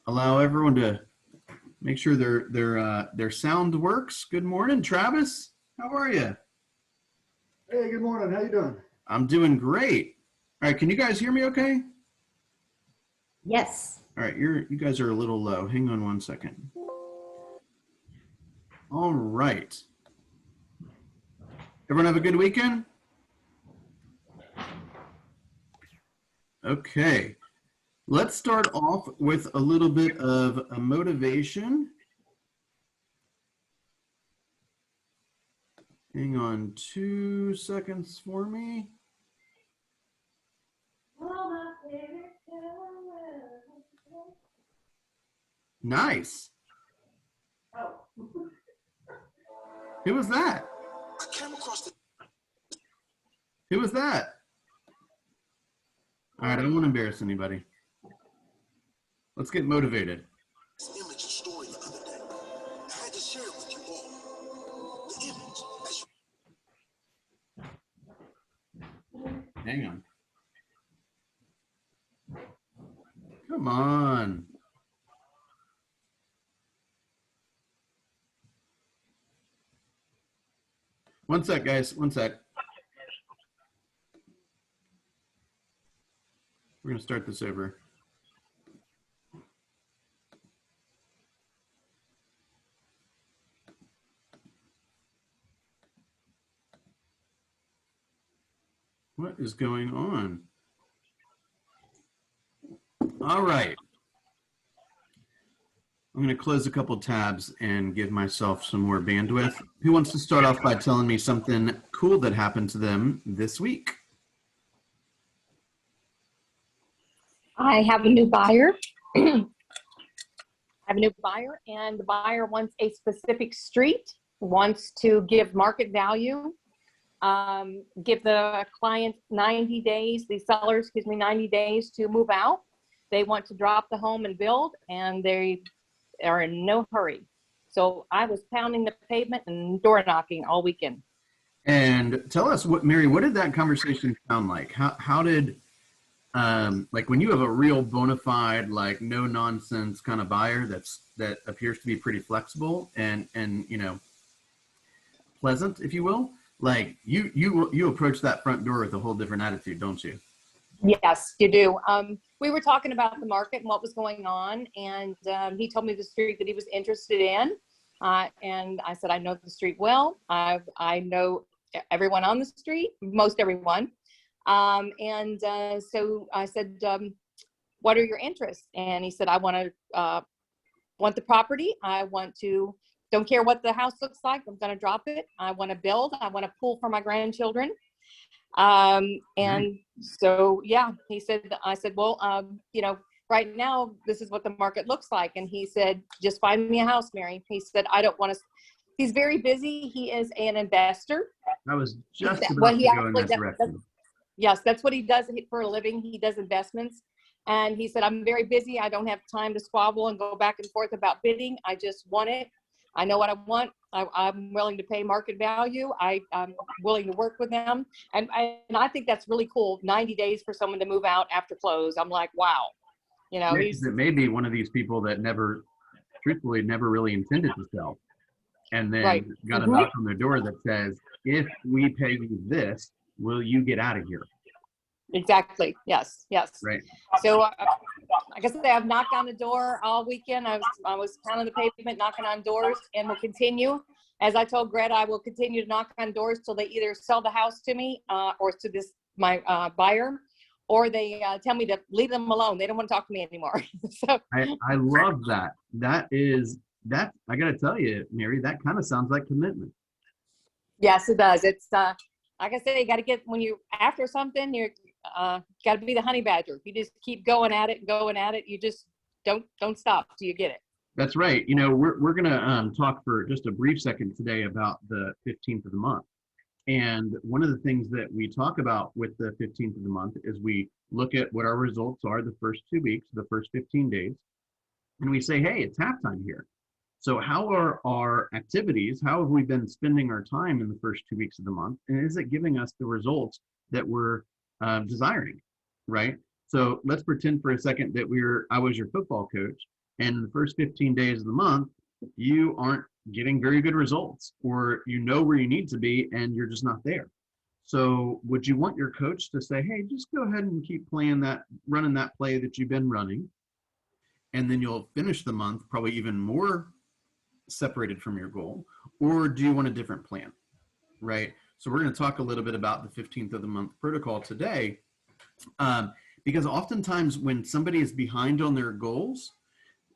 allow everyone to make sure their sound works. Good morning, Travis. How are you? Hey, good morning. How you doing? I'm doing great. All right, can you guys hear me okay? Yes. All right, you guys are a little low. Hang on one second. All right. Everyone have a good weekend? Okay. Let's start off with a little bit of a motivation. Hang on 2 seconds for me. Nice. Oh. Who was that? I came across the Who was that? All right, I don't want to embarrass anybody. Let's get motivated. image story the other day. I had to share it with you all. The image, as Hang on. Come on. One sec, guys. One sec. We're going to start this over. What is going on? All right. I'm going to close a couple tabs and give myself some more bandwidth. Who wants to start off by telling me something cool that happened to them this week? I have a new buyer. I have a new buyer, and the buyer wants a specific street, wants to give market value, give the client 90 days, the seller, excuse me, 90 days to move out. They want to drop the home and build, and they are in no hurry. So I was pounding the pavement and door knocking all weekend. And tell us, Mary, what did that conversation sound like? How did, like when you have a real bona fide, like no nonsense kind of buyer that appears to be pretty flexible and you know, pleasant, if you will, like you approach that front door with a whole different attitude, don't you? Yes, you do. We were talking about the market and what was going on, and he told me the street that he was interested in. And I said, I know the street well. I know everyone on the street, most everyone. So I said, what are your interests? And he said, I want the property. Don't care what the house looks like. I'm going to drop it. I want to build. I want a pool for my grandchildren. So yeah, he said, I said, well, right now this is what the market looks like. And he said, just find me a house, Mary. He said, I don't want to, he's very busy. He is an investor. I was just about to go in that direction. Yes, that's what he does for a living. He does investments. And he said, I'm very busy. I don't have time to squabble and go back and forth about bidding. I just want it. I know what I want. I'm willing to pay market value. I'm willing to work with them. And I think that's really cool. 90 days for someone to move out after close. I'm like, wow. You know, it may be one of these people that truthfully, never really intended to sell. And then got a knock on their door that says, if we pay you this, will you get out of here? Exactly. Yes. Yes. Right. So like I said, I've knocked on the door all weekend. I was pounding the pavement, knocking on doors, and will continue. As I told Greta, I will continue to knock on doors till they either sell the house to me or to my buyer, or they tell me to leave them alone. They don't want to talk to me anymore. So I love that. That I got to tell you, Mary, that kind of sounds like commitment. Yes, it does. It's like I said, you got to get, when you're after something, you're got to be the honey badger. You just keep going at it. You just don't stop till you get it. That's right. You know, we're going to talk for just a brief second today about the 15th of the month. And one of the things that we talk about with the 15th of the month is we look at what our results are the first 2 weeks, the first 15 days, and we say, hey, it's halftime here. So how are our activities? How have we been spending our time in the first 2 weeks of the month? And is it giving us the results that we're desiring, right? So let's pretend for a second that I was your football coach, And the first 15 days of the month, you aren't getting very good results, or you know where you need to be and you're just not there. So would you want your coach to say, hey, just go ahead and keep playing that, running that play that you've been running, and then you'll finish the month probably even more separated from your goal? Or do you want a different plan, right? So we're going to talk a little bit about the 15th of the month protocol today, because oftentimes when somebody is behind on their goals,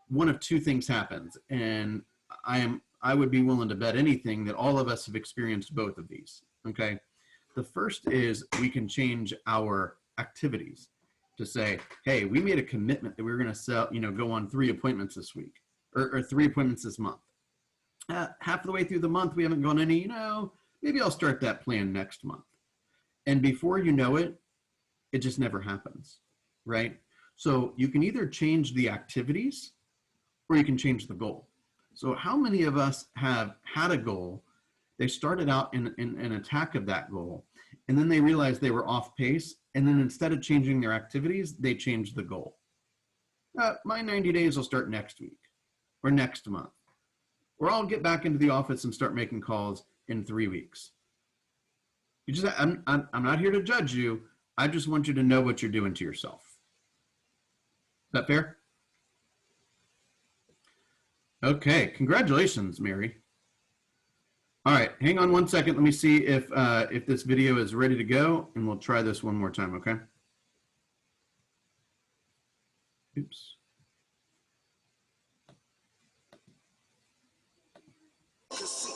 one of two things happens. And I would be willing to bet anything that all of us have experienced both of these, okay? The first is we can change our activities to say, hey, we made a commitment that we were going to go on 3 appointments this week, or 3 appointments this month. Half of the way through the month, we haven't gone any, maybe I'll start that plan next month. And before you know it, it just never happens, right? So you can either change the activities or you can change the goal. So how many of us have had a goal, they started out in an attack of that goal, and then they realized they were off pace, and then instead of changing their activities, they changed the goal. My 90 days will start next week or next month, or I'll get back into the office and start making calls in 3 weeks. I'm not here to judge you. I just want you to know what you're doing to yourself. Is that fair? Okay, congratulations, Mary. All right, hang on one second. Let me see if this video is ready to go, and we'll try this one more time, okay? Oops. You can see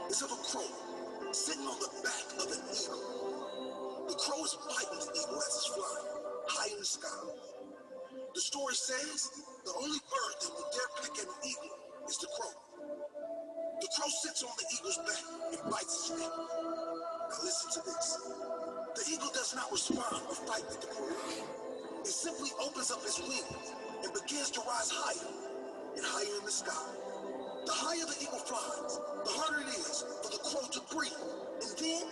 is of a crow sitting on the back of an eagle. The crow is biting the eagle as it's flying high in the sky. The story says the only bird that will dare peck at an eagle is the crow. The crow sits on the eagle's back and bites its neck. Now listen to this. The eagle does not respond or fight with the crow. It simply opens up its wings and begins to rise higher and higher in the sky. The higher the eagle flies, the harder it is for the crow to breathe. And then,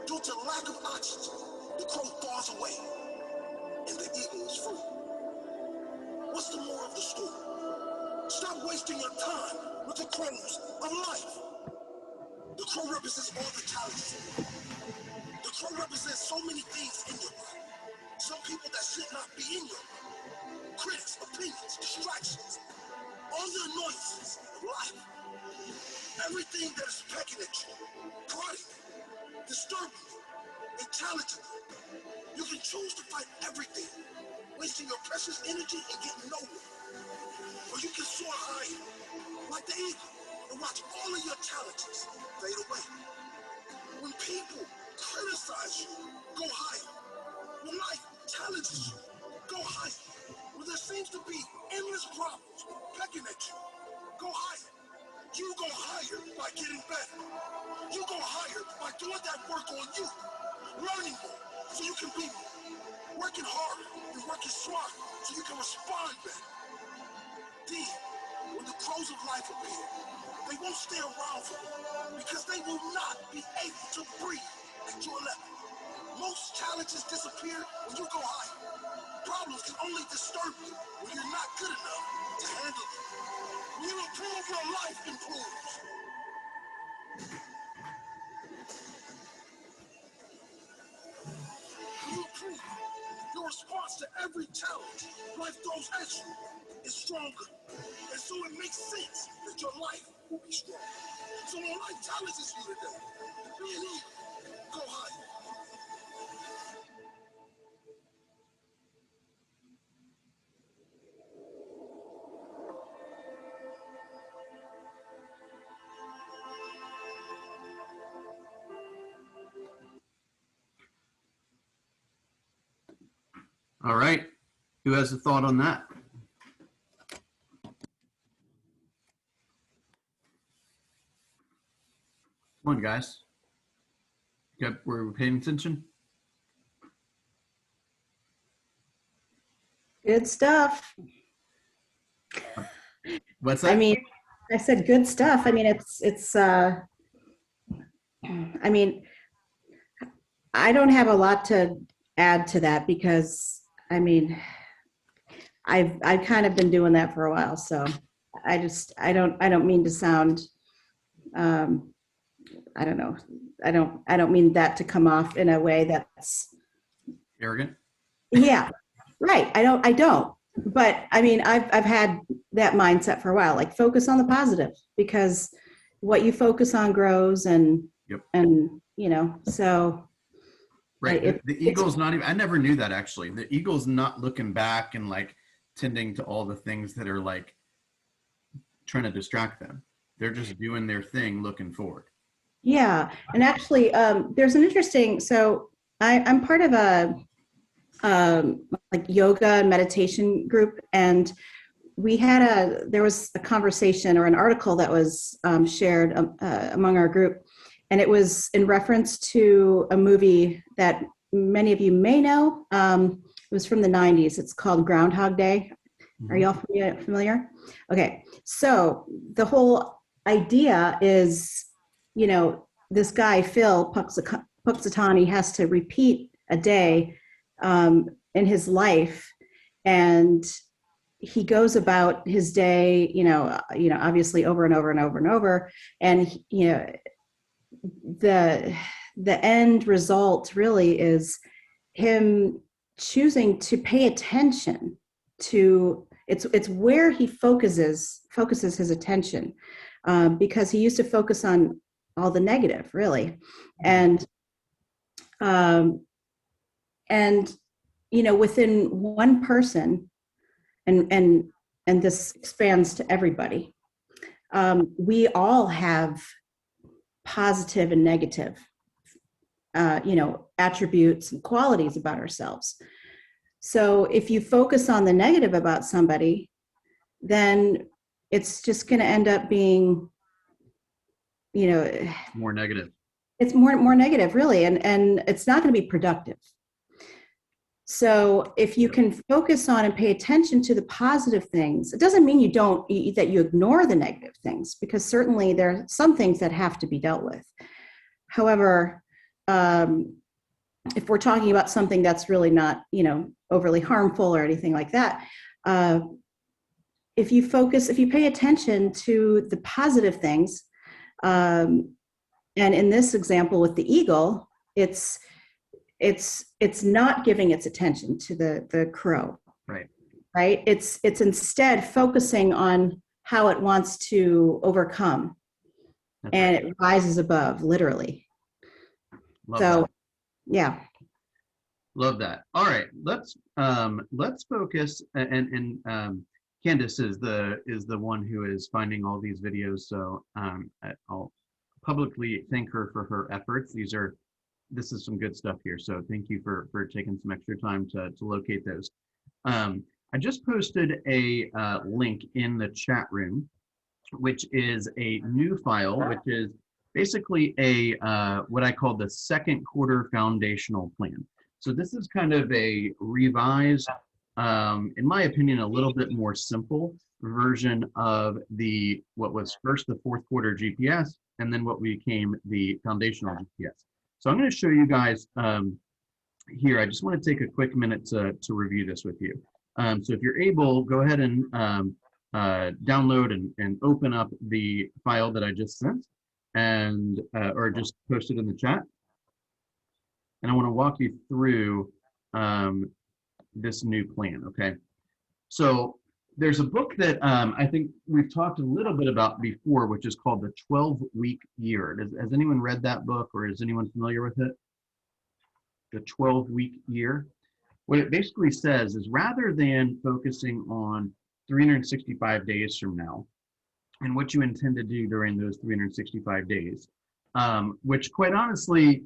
due to lack of oxygen, the crow falls away and the eagle is free. What's the moral of the story? Stop wasting your time with the crows of life. The crow represents all the talents in you. The crow represents so many things in your life. Some people that should not be in your life. Critics, opinions, distractions, all the annoyances of life. Everything that is pecking at you, prodding you, disturbing you, and challenging you. You can choose to fight everything, wasting your precious energy and getting nowhere. Or you can soar higher, like the eagle, and watch all of your challenges fade away. When people criticize you, go higher. When life challenges you, go higher. When there seems to be endless problems pecking at you, go higher. You go higher by getting better. You go higher by doing that work on you, learning more so you can be more, working harder and working smarter so you can respond better. Then, when the crows of life appear, they won't stay around for long because they will not be able to breathe at your level. Most challenges disappear when you go higher. Problems can only disturb you when you're not good enough to handle them. When you improve, your life improves. When you improve, your response to every challenge life throws at you is stronger. And so it makes sense that your life will be strong. So when life challenges you today, be an eagle, go higher. All right, who has a thought on that? Come on, guys. Yep, we're paying attention. Good stuff. What's that? I mean, I said good stuff. I mean, I mean, I don't have a lot to add to that because, I mean, I've kind of been doing that for a while. So I don't mean to sound, I don't know. I don't mean that to come off in a way that's, Arrogant. yeah, right. I don't. But I mean, I've had that mindset for a while, like focus on the positive, because what you focus on grows, and, Yep. and, so. Right. It- The Eagle's not even, I never knew that actually. The Eagle's not looking back and like tending to all the things that are like trying to distract them. They're just doing their thing looking forward. Yeah. And actually, there's an interesting, so I'm part of a, like yoga and meditation group. And there was a conversation or an article that was shared among our group. And it was in reference to a movie that many of you may know. It was from the 90s. It's called Groundhog Day. Are y'all familiar? Okay. So the whole idea is, this guy, Phil Puxatani, has to repeat a day in his life. And he goes about his day, obviously over and over and over and over. And, the end result really is him choosing to pay attention to, it's where he focuses his attention, because he used to focus on all the negative, really. And within one person, and this expands to everybody, we all have positive and negative, attributes and qualities about ourselves. So if you focus on the negative about somebody, then it's just going to end up being, More negative. it's more negative, really, and it's not going to be productive. So if you can focus on and pay attention to the positive things, it doesn't mean that you ignore the negative things, because certainly there are some things that have to be dealt with. However, if we're talking about something that's really not, overly harmful or anything like that, if you pay attention to the positive things, and in this example with the eagle, it's not giving its attention to the crow. Right. It's instead focusing on how it wants to overcome. That's and right. It rises above, literally. Love so that. Yeah. Love that. All right, let's focus, and Candace is the one who is finding all these videos, so I'll publicly thank her for her efforts. This is some good stuff here, so thank you for taking some extra time to locate those. I just posted a link in the chat room, which is a new file, which is basically a what I call the second quarter foundational plan. So this is kind of a revised, in my opinion, a little bit more simple version of what was first the fourth quarter GPS, and then what became the foundational GPS. So I'm going to show you guys here. I just want to take a quick minute to review this with you. So if you're able, go ahead and download and open up the file that I just sent, and or just posted in the chat. And I want to walk you through this new plan, okay? So there's a book that I think we've talked a little bit about before, which is called The 12-Week Year. Has anyone read that book, or is anyone familiar with it? The 12-Week Year. What it basically says is, rather than focusing on 365 days from now and what you intend to do during those 365 days, which quite honestly,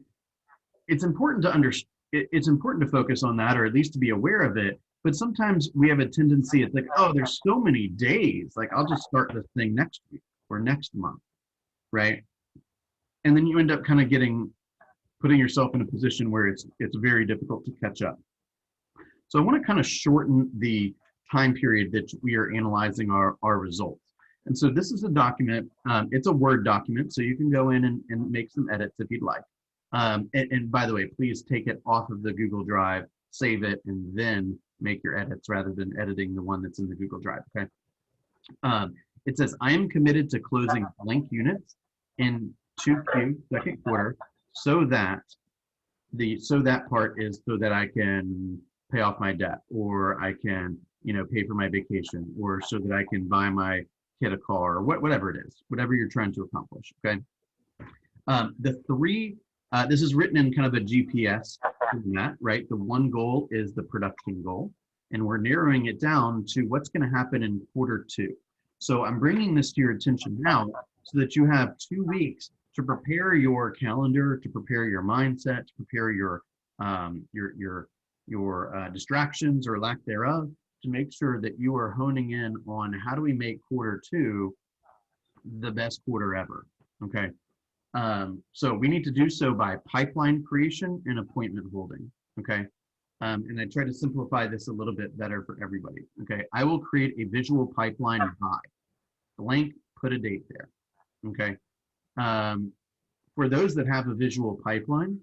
it's important to focus on that, or at least to be aware of it. But sometimes we have a tendency, it's like, oh, there's so many days, like I'll just start this thing next week or next month, right? And then you end up kind of putting yourself in a position where it's very difficult to catch up. So I want to kind of shorten the time period that we are analyzing our results. And so this is a document, it's a Word document, so you can go in and make some edits if you'd like. And by the way, please take it off of the Google Drive, save it, and then make your edits rather than editing the one that's in the Google Drive, okay? It says, I am committed to closing blank units in 2Q, second quarter, so that part is so that I can pay off my debt, or I can, pay for my vacation, or so that I can buy my kid a car, or whatever it is, whatever you're trying to accomplish, okay? This is written in kind of a GPS format, right? The one goal is the production goal, and we're narrowing it down to what's going to happen in quarter 2. So I'm bringing this to your attention now so that you have 2 weeks to prepare your calendar, to prepare your mindset, to prepare your distractions or lack thereof, to make sure that you are honing in on how do we make quarter 2 the best quarter ever, okay? So we need to do so by pipeline creation and appointment holding, okay? And I try to simplify this a little bit better for everybody, okay? I will create a visual pipeline by blank, put a date there, okay? For those that have a visual pipeline,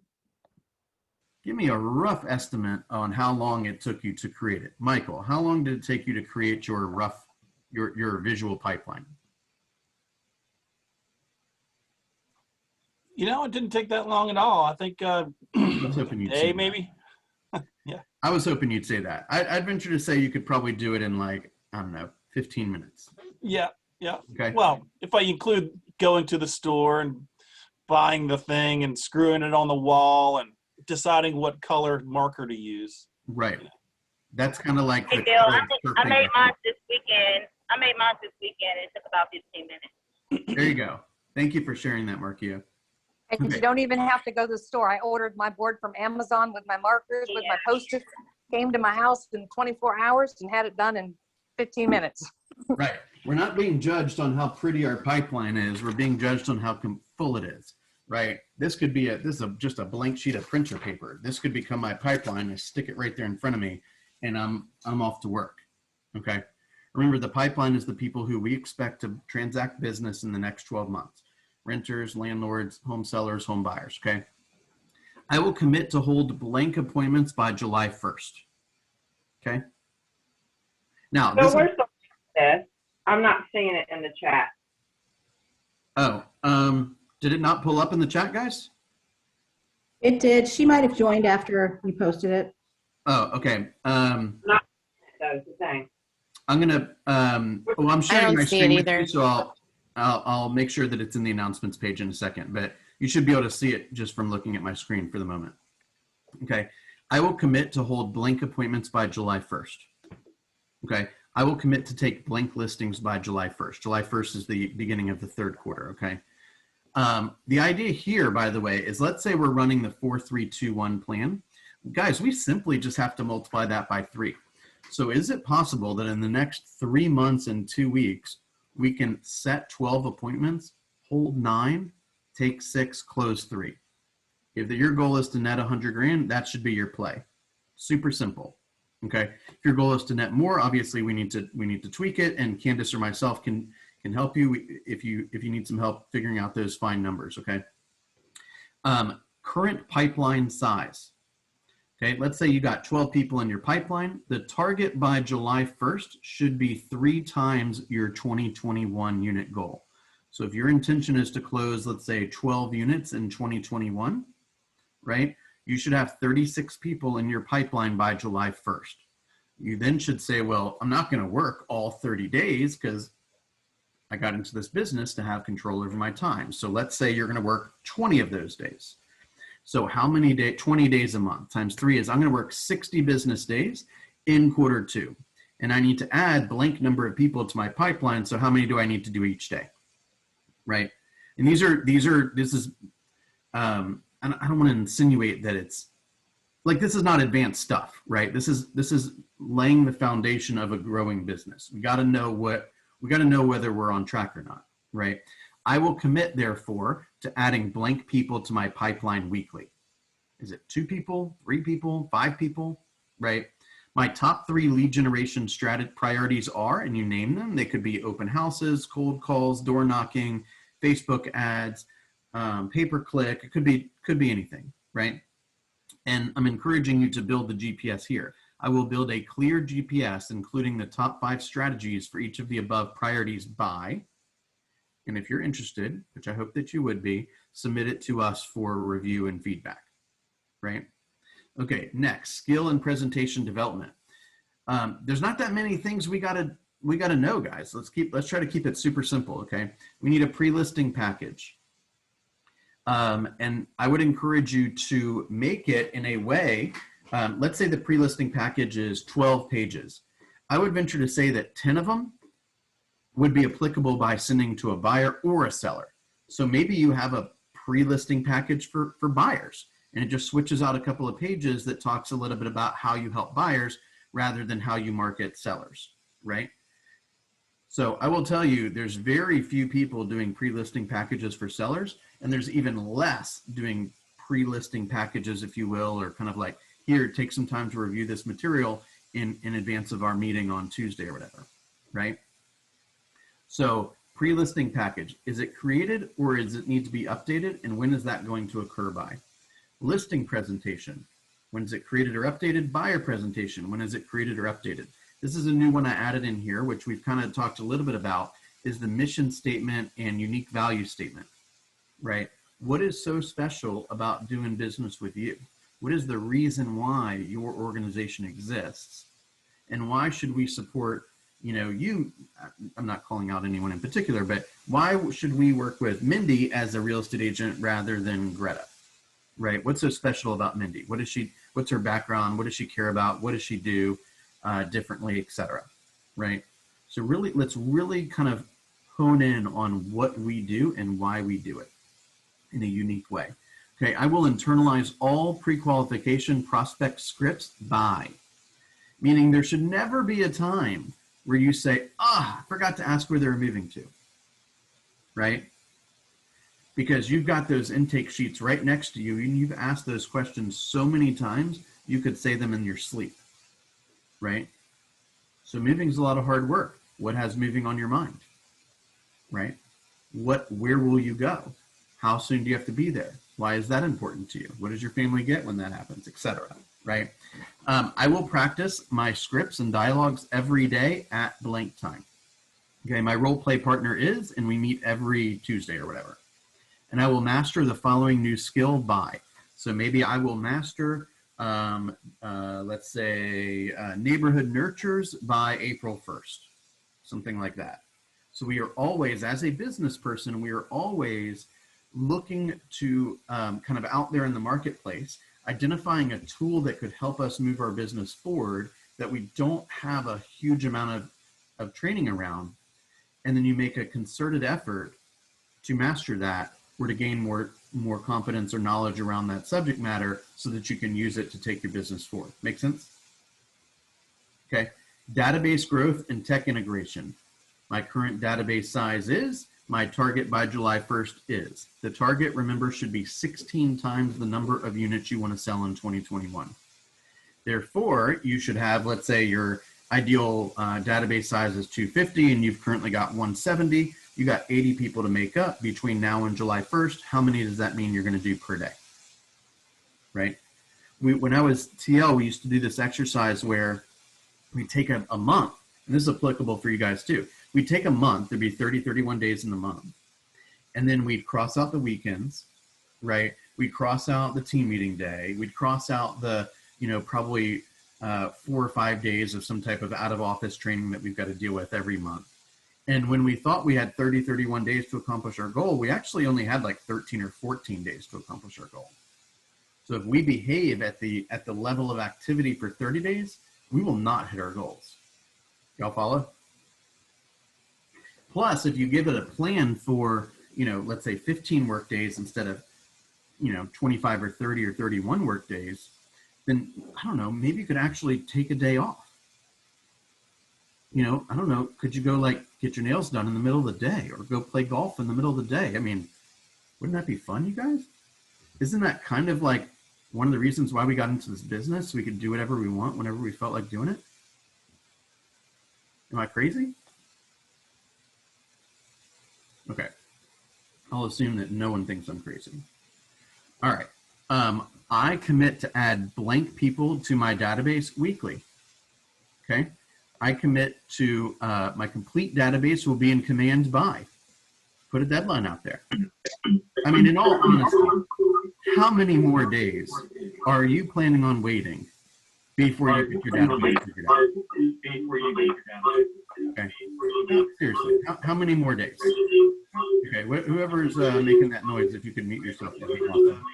give me a rough estimate on how long it took you to create it. Michael, how long did it take you to create your visual pipeline? It didn't take that long at all. I think I was hoping you'd say that. maybe. Yeah. I was hoping you'd say that. I'd venture to say you could probably do it in like, I don't know, 15 minutes. Yeah. Okay. Well, if I include going to the store and buying the thing and screwing it on the wall and deciding what color marker to use. Right. That's kind of like. Hey, Bill, I made mine this weekend. It took about 15 minutes. There you go. Thank you for sharing that, Markia. And Okay. you don't even have to go to the store. I ordered my board from Amazon with my markers, with my Post-its, came to my house in 24 hours and had it done in 15 minutes. Right. We're not being judged on how pretty our pipeline is. We're being judged on how full it is. Right. This could be just a blank sheet of printer paper. This could become my pipeline. I stick it right there in front of me, and I'm off to work. Okay. Remember, the pipeline is the people who we expect to transact business in the next 12 months. Renters, landlords, home sellers, home buyers, okay? I will commit to hold blank appointments by July 1st, okay? Now, So where's this? I'm not seeing it in the chat. Did it not pull up in the chat, guys? It did. She might have joined after you posted it. Oh, okay. Not those the same. I'm gonna, I'm sharing my see screen it with either. you, so I'll make sure that it's in the announcements page in a second, but you should be able to see it just from looking at my screen for the moment. Okay, I will commit to hold blank appointments by July 1st. Okay, I will commit to take blank listings by July 1st. July 1st is the beginning of the third quarter, okay? The idea here, by the way, is let's say we're running the 4-3-2-1 plan. Guys, we simply just have to multiply that by 3. So is it possible that in the next 3 months and 2 weeks, we can set 12 appointments, hold 9, take 6, close 3? If your goal is to net 100 grand, that should be your play. Super simple. Okay. If your goal is to net more, obviously we need to tweak it, and Candace or myself can help you if you need some help figuring out those fine numbers. Okay. Current pipeline size. Okay, let's say you got 12 people in your pipeline. The target by July 1st should be 3 times your 2021 unit goal. So if your intention is to close, let's say 12 units in 2021, right? You should have 36 people in your pipeline by July 1st. You then should say, well, I'm not going to work all 30 days because I got into this business to have control over my time. So let's say you're going to work 20 of those days. So how many days? 20 days a month times 3 is I'm going to work 60 business days in quarter 2. And I need to add blank number of people to my pipeline. So how many do I need to do each day? Right. And this is, I don't want to insinuate that it's like, this is not advanced stuff, right? This is laying the foundation of a growing business. We got to know whether we're on track or not, right? I will commit, therefore, to adding blank people to my pipeline weekly. Is it 2 people, 3 people, 5 people, right? My top 3 lead generation strategy priorities are, and you name them, they could be open houses, cold calls, door knocking, Facebook ads, pay-per-click. It could be anything, right? And I'm encouraging you to build the GPS here. I will build a clear GPS, including the top 5 strategies for each of the above priorities by, and if you're interested, which I hope that you would be, submit it to us for review and feedback, right? Okay, next, skill and presentation development. There's not that many things we gotta know, guys. Let's try to keep it super simple, okay? We need a pre-listing package. And I would encourage you to make it in a way, let's say the pre-listing package is 12 pages. I would venture to say that 10 of them would be applicable by sending to a buyer or a seller. So maybe you have a pre-listing package for buyers, and it just switches out a couple of pages that talks a little bit about how you help buyers rather than how you market sellers, right? So I will tell you, there's very few people doing pre-listing packages for sellers, and there's even less doing pre-listing packages, if you will, or kind of like, here, take some time to review this material in advance of our meeting on Tuesday or whatever, right? So pre-listing package, is it created or does it need to be updated? And when is that going to occur by? Listing presentation, when is it created or updated? Buyer presentation, when is it created or updated? This is a new one I added in here, which we've kind of talked a little bit about, is the mission statement and unique value statement, right? What is so special about doing business with you? What is the reason why your organization exists? And why should we support, you, I'm not calling out anyone in particular, but why should we work with Mindy as a real estate agent rather than Greta, right? What's so special about Mindy? What's her background? What does she care about? What does she do differently, et cetera, right? So really, let's really kind of hone in on what we do and why we do it in a unique way. Okay, I will internalize all pre-qualification prospect scripts by, meaning there should never be a time where you say, I forgot to ask where they're moving to, right? Because you've got those intake sheets right next to you and you've asked those questions so many times, you could say them in your sleep, right? So moving is a lot of hard work. What has moving on your mind, right? Where will you go? How soon do you have to be there? Why is that important to you? What does your family get when that happens, et cetera, right? I will practice my scripts and dialogues every day at blank time. Okay, my role play partner is, and we meet every Tuesday or whatever. And I will master the following new skill by. So maybe I will master, let's say, neighborhood nurtures by April 1st, something like that. So we are always, as a business person, we are always looking to kind of out there in the marketplace, identifying a tool that could help us move our business forward that we don't have a huge amount of training around. And then you make a concerted effort to master that or to gain more confidence or knowledge around that subject matter so that you can use it to take your business forward. Make sense? Okay. Database growth and tech integration. My current database size is, my target by July 1st is. The target, remember, should be 16 times the number of units you want to sell in 2021. Therefore, you should have, let's say your ideal database size is 250 and you've currently got 170. You got 80 people to make up between now and July 1st. How many does that mean you're going to do per day? Right? When I was TL, we used to do this exercise where we take a month, and this is applicable for you guys too. We'd take a month, there'd be 30, 31 days in the month. And then we'd cross out the weekends, right? We'd cross out the team meeting day. We'd cross out the, probably 4 or 5 days of some type of out of office training that we've got to deal with every month. And when we thought we had 30, 31 days to accomplish our goal, we actually only had like 13 or 14 days to accomplish our goal. So if we behave at the level of activity for 30 days, we will not hit our goals. Y'all follow? Plus, if you give it a plan for, let's say 15 work days instead of, 25 or 30 or 31 work days, then I don't know, maybe you could actually take a day off. I don't know, could you go get your nails done in the middle of the day or go play golf in the middle of the day? I mean, wouldn't that be fun, you guys? Isn't that kind of like one of the reasons why we got into this business? So we could do whatever we want whenever we felt like doing it? Am I crazy? Okay, I'll assume that no one thinks I'm crazy. All right, I commit to add blank people to my database weekly. okay? I commit to my complete database will be in command by. Put a deadline out there. I mean, in all honesty, how many more days are you planning on waiting before you get your database figured out? Okay. No, seriously, how many more days? Okay, whoever's making that noise, if you could mute yourself, that'd be awesome.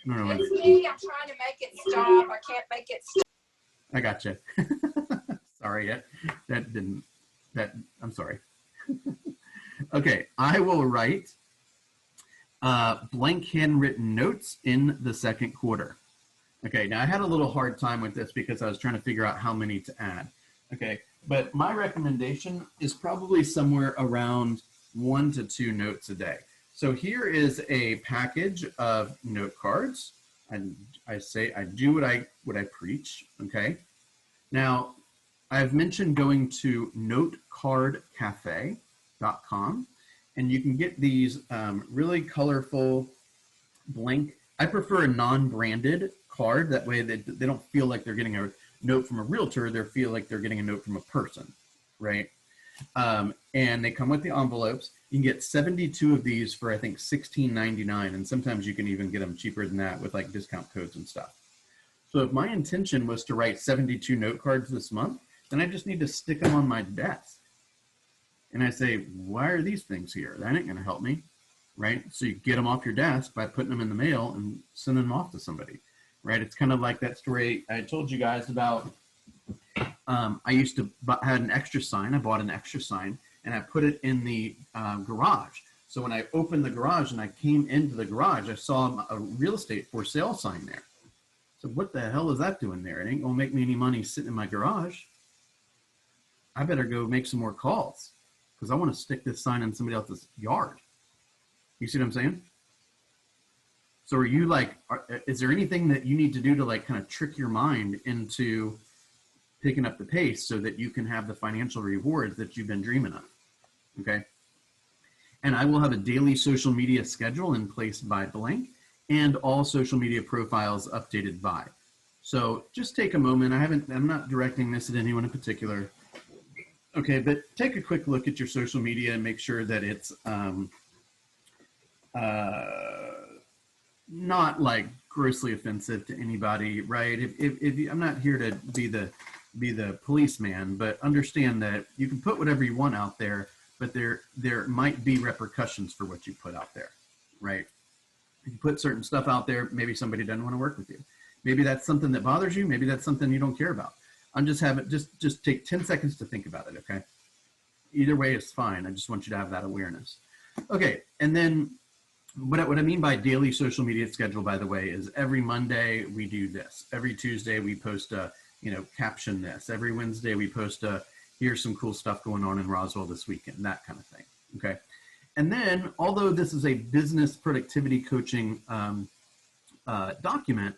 No, It's me. I'm trying to make it stop. I can't make it stop. I gotcha. Sorry, I'm sorry. Okay, I will write blank handwritten notes in the second quarter. Okay, now I had a little hard time with this because I was trying to figure out how many to add. Okay, but my recommendation is probably somewhere around 1 to 2 notes a day. So here is a package of note cards. And I say I do what I preach. Okay. Now, I've mentioned going to notecardcafe.com, and you can get these really colorful blank. I prefer a non-branded card. That way they don't feel like they're getting a note from a realtor. They feel like they're getting a note from a person, right? And they come with the envelopes. You can get 72 of these for, I think, $16.99. And sometimes you can even get them cheaper than that with like discount codes and stuff. So if my intention was to write 72 note cards this month, then I just need to stick them on my desk. And I say, why are these things here? That ain't going to help me, right? So you get them off your desk by putting them in the mail and sending them off to somebody, right? It's kind of like that story I told you guys about. I used to had an extra sign. I bought an extra sign and I put it in the garage. So when I opened the garage and I came into the garage, I saw a real estate for sale sign there. So what the hell is that doing there? It ain't gonna make me any money sitting in my garage. I better go make some more calls because I want to stick this sign in somebody else's yard. You see what I'm saying? So are you like, is there anything that you need to do to like kind of trick your mind into picking up the pace so that you can have the financial rewards that you've been dreaming of? Okay. And I will have a daily social media schedule in place by blank and all social media profiles updated by. So just take a moment. I'm not directing this at anyone in particular. Okay, but take a quick look at your social media and make sure that it's not like grossly offensive to anybody, right? If I'm not here to be the policeman, but understand that you can put whatever you want out there, but there might be repercussions for what you put out there, right? If you put certain stuff out there, maybe somebody doesn't want to work with you. Maybe that's something that bothers you. Maybe that's something you don't care about. I'm just just take 10 seconds to think about it, okay? Either way is fine. I just want you to have that awareness. Okay, and then what I mean by daily social media schedule, by the way, is every Monday we do this. Every Tuesday we post a, caption this. Every Wednesday we post a, here's some cool stuff going on in Roswell this weekend, that kind of thing, okay? And then, although this is a business productivity coaching document,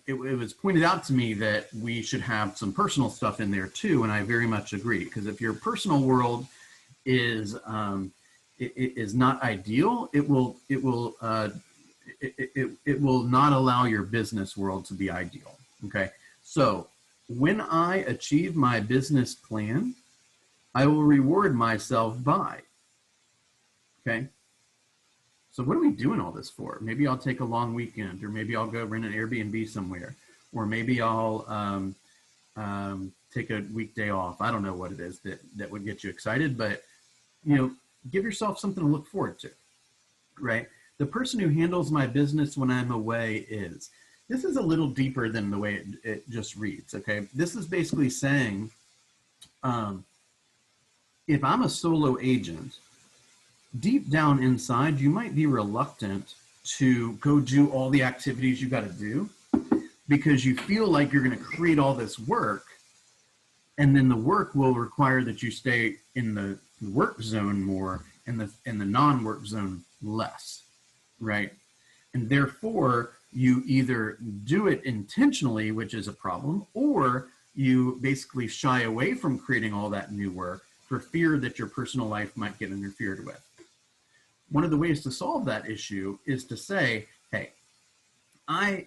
it was pointed out to me that we should have some personal stuff in there too, and I very much agree. Because if your personal world is not ideal, it will not allow your business world to be ideal. Okay, so when I achieve my business plan, I will reward myself by. Okay. So what are we doing all this for? Maybe I'll take a long weekend, or maybe I'll go rent an Airbnb somewhere, or maybe I'll take a weekday off. I don't know what it is that would get you excited, but give yourself something to look forward to, right? The person who handles my business when I'm away is. This is a little deeper than the way it just reads, okay? This is basically saying, if I'm a solo agent, deep down inside, you might be reluctant to go do all the activities you got to do because you feel like you're going to create all this work, and then the work will require that you stay in the work zone more and the non-work zone less, right? And therefore, you either do it intentionally, which is a problem, or you basically shy away from creating all that new work for fear that your personal life might get interfered with. One of the ways to solve that issue is to say, hey,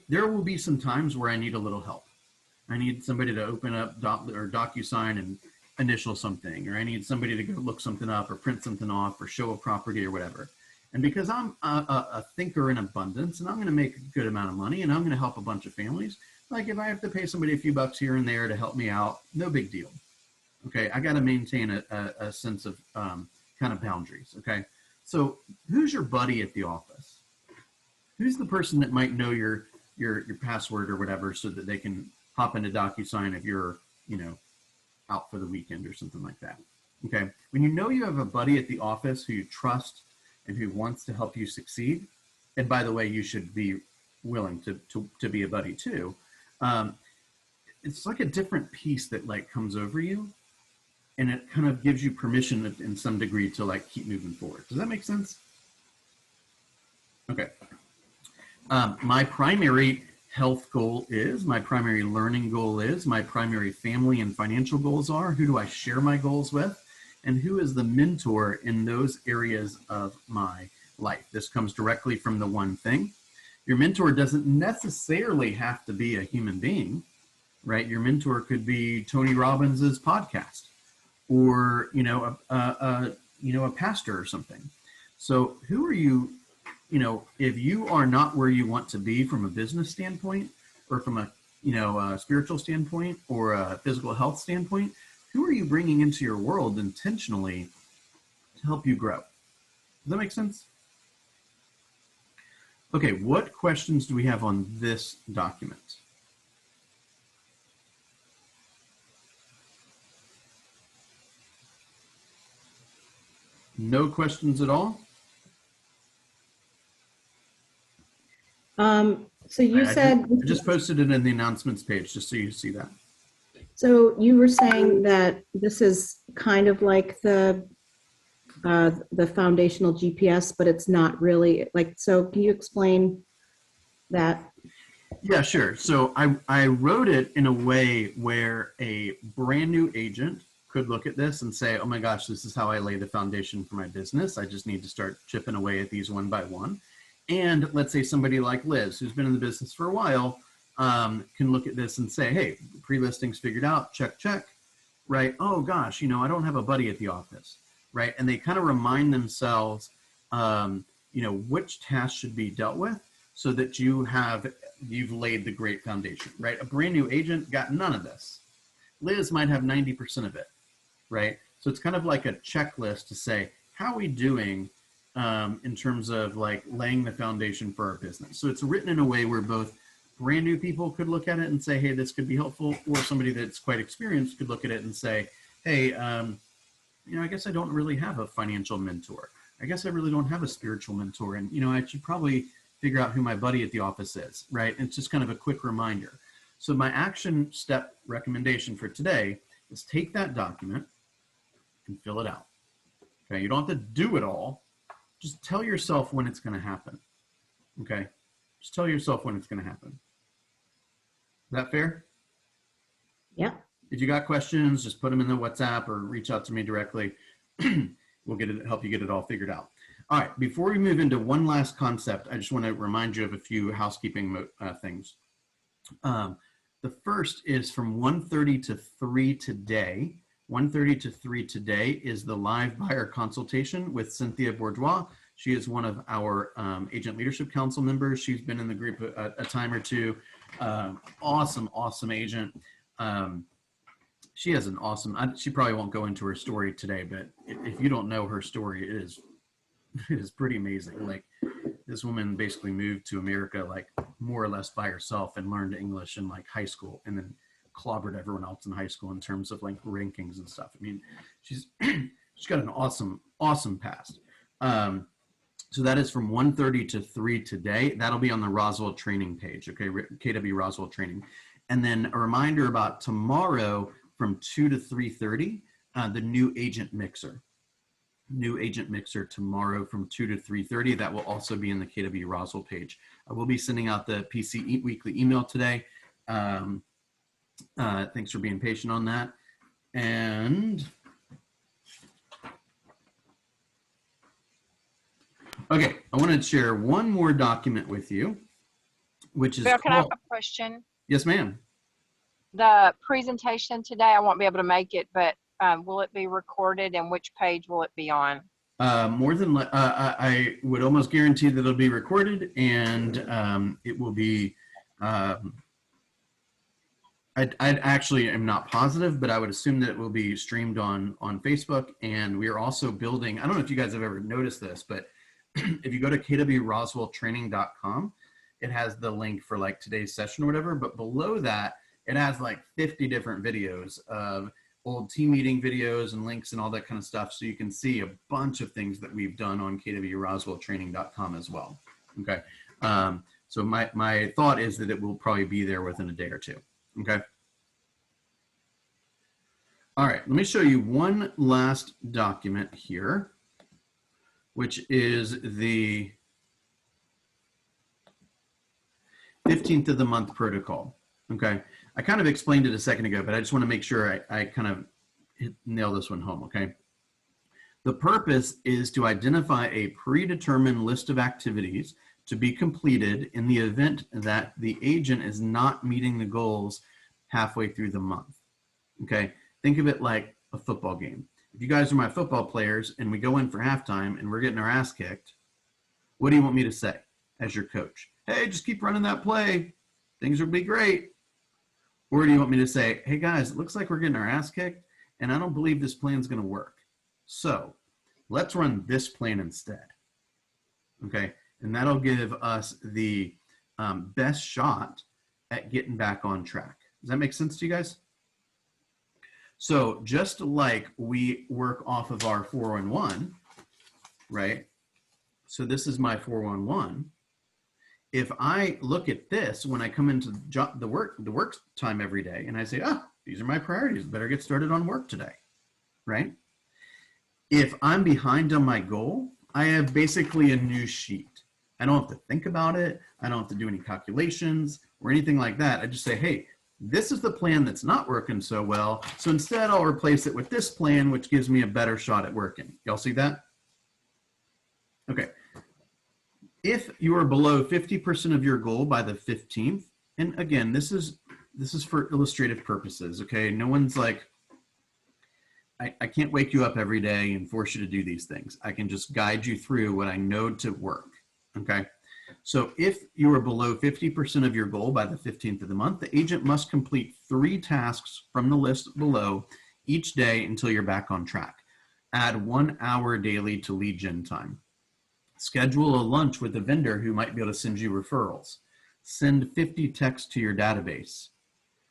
there will be some times where I need a little help. I need somebody to open up DocuSign and initial something, or I need somebody to go look something up or print something off or show a property or whatever. And because I'm a thinker in abundance and I'm going to make a good amount of money and I'm going to help a bunch of families, like if I have to pay somebody a few bucks here and there to help me out, no big deal. Okay, I got to maintain a sense of kind of boundaries. Okay, so who's your buddy at the office? Who's the person that might know your password or whatever so that they can hop into DocuSign if you're, you know, out for the weekend or something like that? Okay, when you know you have a buddy at the office who you trust and who wants to help you succeed, and by the way, you should be willing to be a buddy too. It's like a different peace that like comes over you, and it kind of gives you permission in some degree to like keep moving forward. Does that make sense? Okay. My primary health goal is, my primary learning goal is, my primary family and financial goals are, who do I share my goals with, and who is the mentor in those areas of my life. This comes directly from the one thing. Your mentor doesn't necessarily have to be a human being, right? Your mentor could be Tony Robbins's podcast, or a pastor or something. So who are you? You know, if you are not where you want to be from a business standpoint, or from a spiritual standpoint, or a physical health standpoint, who are you bringing into your world intentionally to help you grow? Does that make sense? Okay, what questions do we have on this document? No questions at all? So you said, I just posted it in the announcements page, just so you see that. so you were saying that this is kind of like the foundational GPS, but it's not really like, so can you explain that? Yeah, sure. So I wrote it in a way where a brand new agent could look at this and say, oh my gosh, this is how I lay the foundation for my business. I just need to start chipping away at these one by one. And let's say somebody like Liz, who's been in the business for a while, can look at this and say, hey, pre-listings figured out, check, check, right? Oh gosh, I don't have a buddy at the office, right? And they kind of remind themselves, which tasks should be dealt with so that you've laid the great foundation, right? A brand new agent got none of this. Liz might have 90% of it, right? So it's kind of like a checklist to say, how are we doing in terms of like laying the foundation for our business? So it's written in a way where both brand new people could look at it and say, hey, this could be helpful, or somebody that's quite experienced could look at it and say, hey, I guess I don't really have a financial mentor. I guess I really don't have a spiritual mentor. And, I should probably figure out who my buddy at the office is, right? And it's just kind of a quick reminder. So my action step recommendation for today is take that document and fill it out. Okay, you don't have to do it all. Just tell yourself when it's going to happen. Okay, just tell yourself when it's going to happen. Is that fair? Yeah. If you got questions, just put them in the WhatsApp or reach out to me directly. We'll help you get it all figured out. All right, before we move into one last concept, I just want to remind you of a few housekeeping things. The first is from 1:30 to 3 today. 1:30 to 3 today is the live buyer consultation with Cynthia Bourgeois. She is one of our Agent Leadership Council members. She's been in the group a time or two. Awesome agent. She has an awesome, she probably won't go into her story today, but if you don't know her story, it is pretty amazing. Like, this woman basically moved to America like more or less by herself and learned English in like high school, and then clobbered everyone else in high school in terms of like rankings and stuff. I mean, she's got an awesome past. So that is from 1:30 to 3 today. That'll be on the Roswell training page. Okay, KW Roswell training. And then a reminder about tomorrow from 2 to 3:30, the new agent mixer. New agent mixer tomorrow from 2 to 3:30. That will also be in the KW Roswell page. I will be sending out the PC weekly email today. Thanks for being patient on that. And okay, I want to share one more document with you, which is Bill, can I have a question? Yes, ma'am. The presentation today, I won't be able to make it, but will it be recorded and which page will it be on? I would almost guarantee that it'll be recorded, and it will be. I actually am not positive, but I would assume that it will be streamed on Facebook. And we are also building. I don't know if you guys have ever noticed this, but if you go to kwroswelltraining.com, it has the link for like today's session or whatever. But below that, it has like 50 different videos of old team meeting videos and links and all that kind of stuff. So you can see a bunch of things that we've done on kwroswelltraining.com as well. Okay. So my thought is that it will probably be there within a day or two. Okay. All right. Let me show you one last document here, which is the 15th of the month protocol. Okay. I kind of explained it a second ago, but I just want to make sure I kind of nail this one home. Okay. The purpose is to identify a predetermined list of activities to be completed in the event that the agent is not meeting the goals halfway through the month. Okay. Think of it like a football game. If you guys are my football players and we go in for halftime and we're getting our ass kicked, what do you want me to say as your coach? Hey, just keep running that play. Things will be great. Or do you want me to say, hey guys, it looks like we're getting our ass kicked and I don't believe this plan's going to work. So let's run this plan instead. Okay. And that'll give us the best shot at getting back on track. Does that make sense to you guys? So just like we work off of our 411, right? So this is my 411. If I look at this when I come into the work time every day and I say, oh, these are my priorities, better get started on work today, right? If I'm behind on my goal, I have basically a new sheet. I don't have to think about it. I don't have to do any calculations or anything like that. I just say, hey, this is the plan that's not working so well. So instead I'll replace it with this plan, which gives me a better shot at working. Y'all see that? Okay. If you are below 50% of your goal by the 15th, and again, this is for illustrative purposes, okay? No one's like, I can't wake you up every day and force you to do these things. I can just guide you through what I know to work, okay? So if you are below 50% of your goal by the 15th of the month, the agent must complete 3 tasks from the list below each day until you're back on track. Add 1 hour daily to lead gen time. Schedule a lunch with a vendor who might be able to send you referrals. Send 50 texts to your database.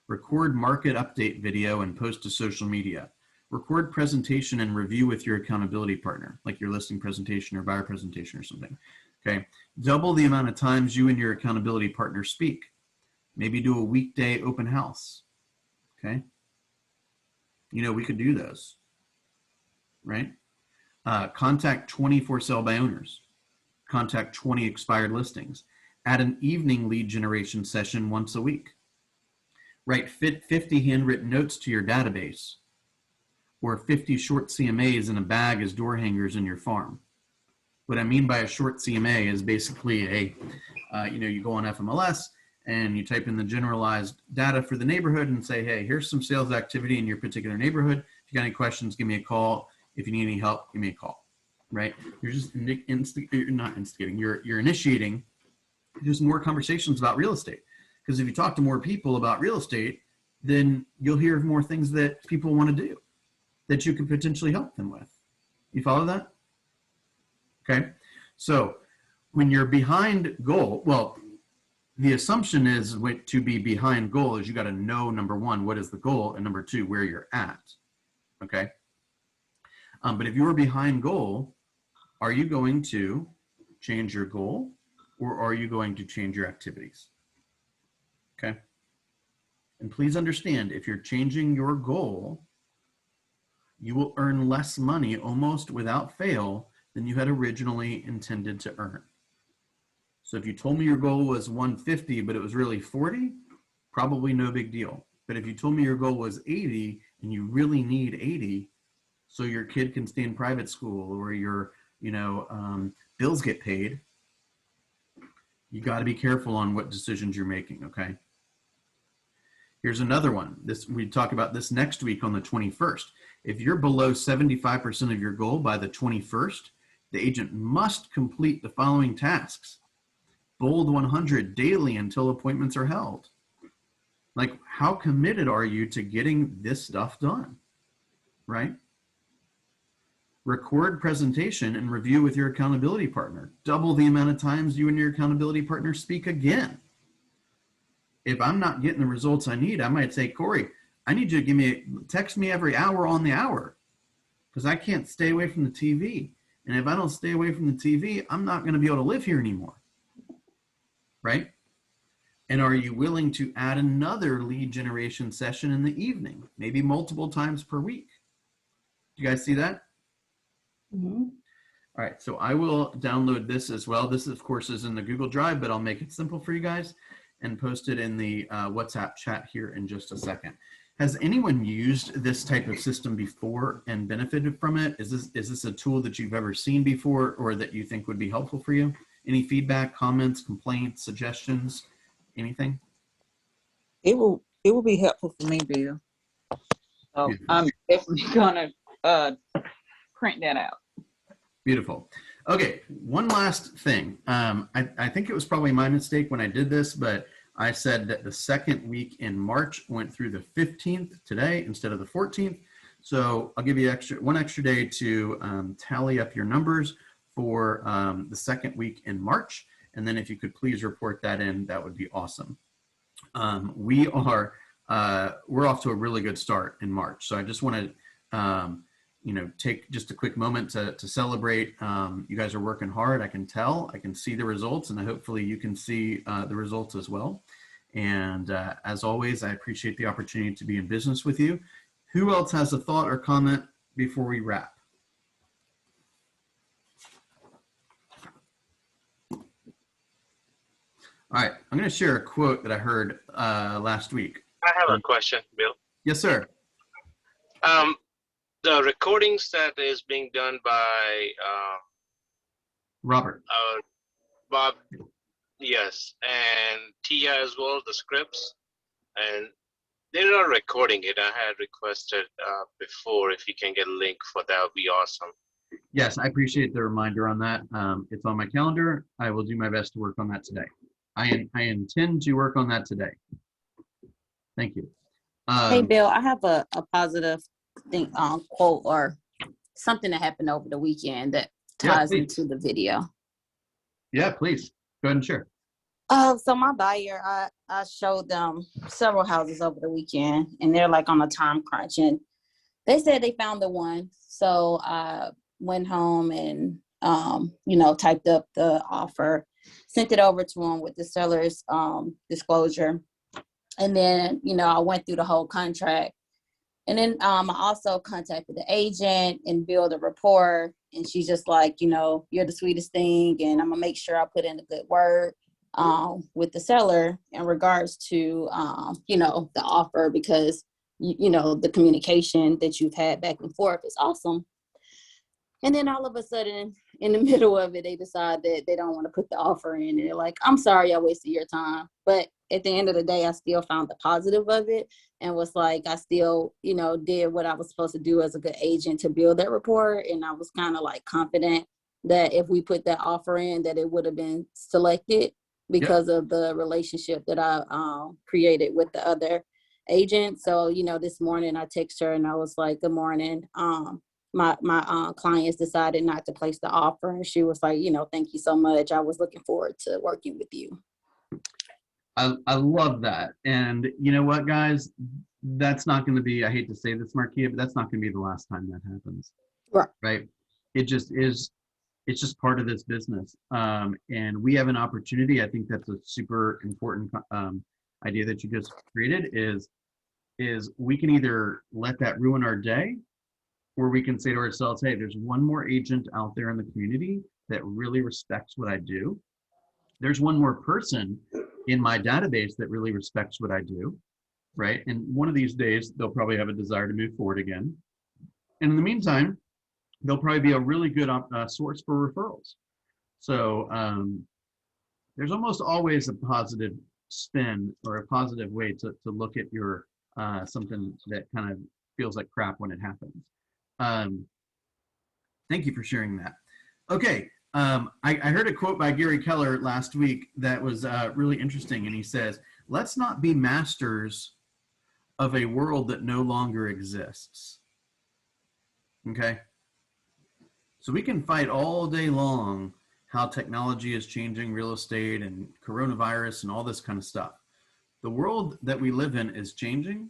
Record market update video and post to social media. Record presentation and review with your accountability partner, like your listing presentation or buyer presentation or something. Okay. Double the amount of times you and your accountability partner speak. Maybe do a weekday open house. Okay. You know, we could do those, right? Contact 20 for sale by owners. Contact 20 expired listings. Add an evening lead generation session once a week. Write 50 handwritten notes to your database, or 50 short CMAs in a bag as door hangers in your farm. What I mean by a short CMA is basically you go on FMLS and you type in the generalized data for the neighborhood and say, hey, here's some sales activity in your particular neighborhood. If you got any questions, give me a call. If you need any help, give me a call, right? You're just you're initiating just more conversations about real estate. Because if you talk to more people about real estate, then you'll hear more things that people want to do that you can potentially help them with. You follow that? Okay. So when you're behind goal, well, the assumption is to be behind goal is you got to know, number one, what is the goal, and number two, where you're at. Okay. But if you are behind goal, are you going to change your goal or are you going to change your activities? Okay. And please understand, if you're changing your goal, you will earn less money almost without fail than you had originally intended to earn. So if you told me your goal was 150, but it was really 40, probably no big deal. But if you told me your goal was 80 and you really need 80, so your kid can stay in private school or your, bills get paid, you got to be careful on what decisions you're making, okay? Here's another one. We talk about this next week on the 21st. If you're below 75% of your goal by the 21st, the agent must complete the following tasks. Bold 100 daily until appointments are held. Like, how committed are you to getting this stuff done, right? Record presentation and review with your accountability partner. Double the amount of times you and your accountability partner speak again. If I'm not getting the results I need, I might say, Corey, I need you to text me every hour on the hour, because I can't stay away from the TV. And if I don't stay away from the TV, I'm not going to be able to live here anymore, right? And are you willing to add another lead generation session in the evening, maybe multiple times per week? Do you guys see that? Mm-hmm. All right, so I will download this as well. This, of course, is in the Google Drive, but I'll make it simple for you guys and post it in the WhatsApp chat here in just a second. Has anyone used this type of system before and benefited from it? Is this a tool that you've ever seen before or that you think would be helpful for you? Any feedback, comments, complaints, suggestions, anything? It will be helpful for me, Bill. So Beautiful. I'm definitely gonna print that out. Beautiful. Okay, one last thing. I think it was probably my mistake when I did this, but I said that the second week in March went through the 15th today instead of the 14th. So I'll give you one extra day to tally up your numbers for the second week in March. And then if you could please report that in, that would be awesome. We're off to a really good start in March. So I just want to take just a quick moment to celebrate. You guys are working hard. I can tell, I can see the results, and hopefully you can see the results as well. And as always, I appreciate the opportunity to be in business with you. Who else has a thought or comment before we wrap? All right, I'm going to share a quote that I heard last week. I have a question, Bill. Yes, sir. The recordings that is being done by Robert. Bob, yes, and Tia as well, the scripts, and they're not recording it. I had requested before if you can get a link for that, would be awesome. Yes, I appreciate the reminder on that. It's on my calendar. I will do my best to work on that today. I intend to work on that today. Thank you. Hey, Bill, I have a positive thing, quote or something that happened over the weekend that ties into the video. Yeah, please. Go ahead and share. So my buyer, I showed them several houses over the weekend, and they're like on a time crunch, and they said they found the one. So I went home and, typed up the offer, sent it over to them with the seller's disclosure. And then, I went through the whole contract. And then I also contacted the agent and built a rapport. And she's just like, you're the sweetest thing. And I'm going to make sure I put in a good word with the seller in regards to, the offer, because, the communication that you've had back and forth is awesome. And then all of a sudden, in the middle of it, they decide that they don't want to put the offer in. And they're like, I'm sorry I wasted your time. But at the end of the day, I still found the positive of it and was like, I still, did what I was supposed to do as a good agent to build that rapport. And I was kind of like confident that if we put that offer in, that it would have been selected because of the relationship that I created with the other agent. So, this morning I texted her and I was like, good morning. My clients decided not to place the offer, and she was like, thank you so much. I was looking forward to working with you. I love that. And you know what, guys? That's not going to be, I hate to say this, Marquia, but that's not going to be the last time that happens. Right? It just is, it's just part of this business. And we have an opportunity. I think that's a super important idea that you just created is we can either let that ruin our day, or we can say to ourselves, hey, there's one more agent out there in the community that really respects what I do. There's one more person in my database that really respects what I do, right? And one of these days, they'll probably have a desire to move forward again. And in the meantime, they'll probably be a really good source for referrals. So there's almost always a positive spin or a positive way to look at your something that kind of feels like crap when it happens. Thank you for sharing that. Okay, I heard a quote by Gary Keller last week that was really interesting, and he says, "Let's not be masters of a world that no longer exists." Okay, so we can fight all day long how technology is changing real estate and coronavirus and all this kind of stuff. The world that we live in is changing,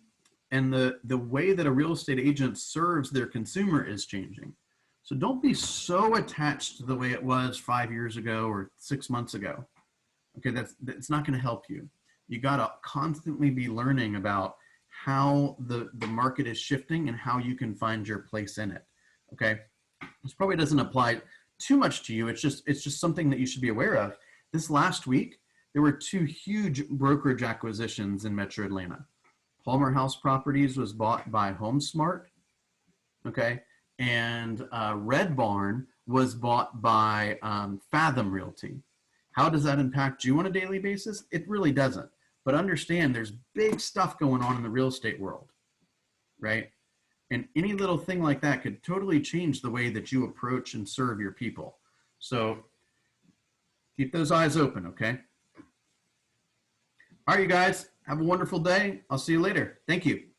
and the way that a real estate agent serves their consumer is changing. So don't be so attached to the way it was 5 years ago or 6 months ago. Okay, that's not going to help you. You got to constantly be learning about how the market is shifting and how you can find your place in it. Okay, this probably doesn't apply too much to you. It's just something that you should be aware of. This last week, there were 2 huge brokerage acquisitions in Metro Atlanta. Palmer House Properties was bought by HomeSmart, okay, and Red Barn was bought by Fathom Realty. How does that impact you on a daily basis? It really doesn't. But understand there's big stuff going on in the real estate world, right? And any little thing like that could totally change the way that you approach and serve your people. So keep those eyes open, okay? All right, you guys, have a wonderful day. I'll see you later. Thank you.